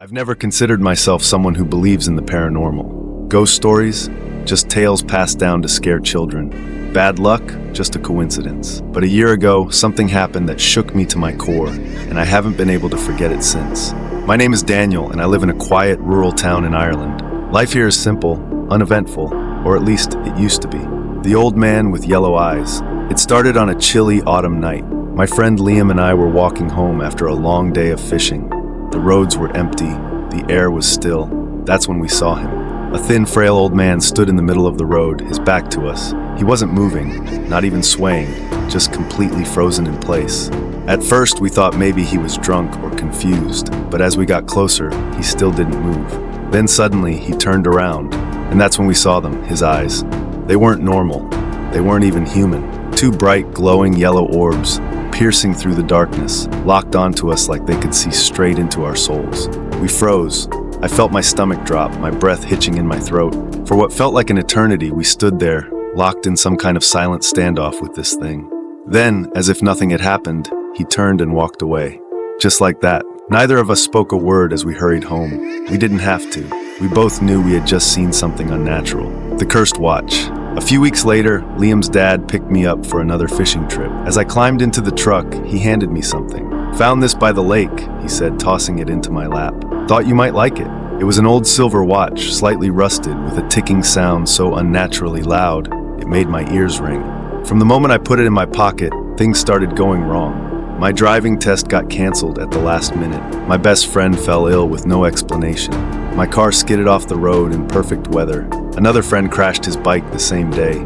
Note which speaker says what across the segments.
Speaker 1: I've never considered myself someone who believes in the paranormal. Ghost stories? Just tales passed down to scare children. Bad luck? Just a coincidence. But a year ago, something happened that shook me to my core, and I haven't been able to forget it since. My name is Daniel, and I live in a quiet, rural town in Ireland. Life here is simple, uneventful, or at least it used to be. The old man with yellow eyes. It started on a chilly autumn night. My friend Liam and I were walking home after a long day of fishing. The roads were empty, the air was still. That's when we saw him. A thin, frail old man stood in the middle of the road, his back to us. He wasn't moving, not even swaying, just completely frozen in place. At first, we thought maybe he was drunk or confused, but as we got closer, he still didn't move. Then suddenly, he turned around, and that's when we saw them, his eyes. They weren't normal. They weren't even human. Two bright, glowing yellow orbs, piercing through the darkness, locked onto us like they could see straight into our souls. We froze. I felt my stomach drop, my breath hitching in my throat. For what felt like an eternity, we stood there, locked in some kind of silent standoff with this thing. Then, as if nothing had happened, he turned and walked away. Just like that. Neither of us spoke a word as we hurried home. We didn't have to. We both knew we had just seen something unnatural. The cursed watch. A few weeks later, Liam's dad picked me up for another fishing trip. As I climbed into the truck, he handed me something. "Found this by the lake," he said, tossing it into my lap. "Thought you might like it." It was an old silver watch, slightly rusted, with a ticking sound so unnaturally loud, it made my ears ring. From the moment I put it in my pocket, things started going wrong. My driving test got canceled at the last minute. My best friend fell ill with no explanation. My car skidded off the road in perfect weather. Another friend crashed his bike the same day.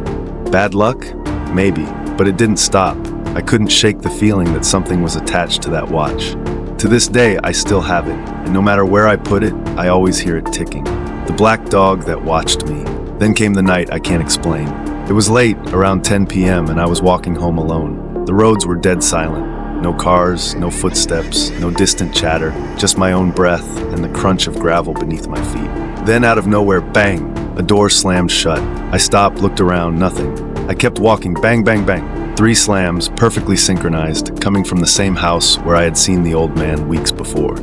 Speaker 1: Bad luck? Maybe, but it didn't stop. I couldn't shake the feeling that something was attached to that watch. To this day, I still have it, and no matter where I put it, I always hear it ticking. The black dog that watched me. Then came the night I can't explain. It was late, around 10 p.m., and I was walking home alone. The roads were dead silent. No cars, no footsteps, no distant chatter, just my own breath and the crunch of gravel beneath my feet. Then out of nowhere, bang! A door slammed shut. I stopped, looked around, nothing. I kept walking, bang, bang, bang. 3 slams, perfectly synchronized, coming from the same house where I had seen the old man weeks before.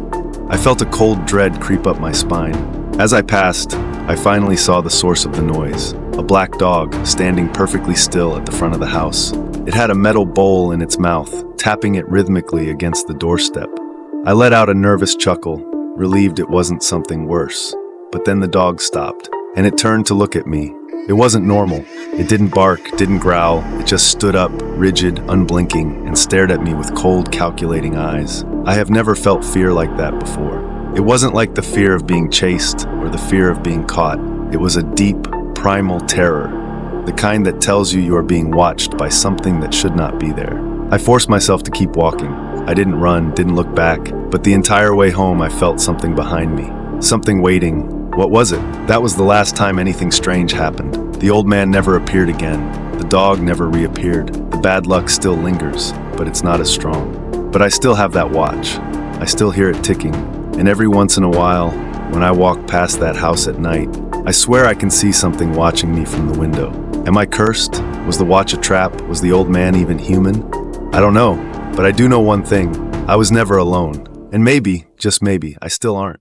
Speaker 1: I felt a cold dread creep up my spine. As I passed, I finally saw the source of the noise. A black dog, standing perfectly still at the front of the house. It had a metal bowl in its mouth, tapping it rhythmically against the doorstep. I let out a nervous chuckle, relieved it wasn't something worse. But then the dog stopped, and it turned to look at me. It wasn't normal. It didn't bark, didn't growl. It just stood up, rigid, unblinking, and stared at me with cold, calculating eyes. I have never felt fear like that before. It wasn't like the fear of being chased or the fear of being caught. It was a deep, primal terror, the kind that tells you are being watched by something that should not be there. I forced myself to keep walking. I didn't run, didn't look back, but the entire way home I felt something behind me. Something waiting. What was it? That was the last time anything strange happened. The old man never appeared again. The dog never reappeared. The bad luck still lingers, but it's not as strong. But I still have that watch. I still hear it ticking. And every once in a while, when I walk past that house at night, I swear I can see something watching me from the window. Am I cursed? Was the watch a trap? Was the old man even human? I don't know, but I do know one thing. I was never alone. And maybe, just maybe, I still aren't.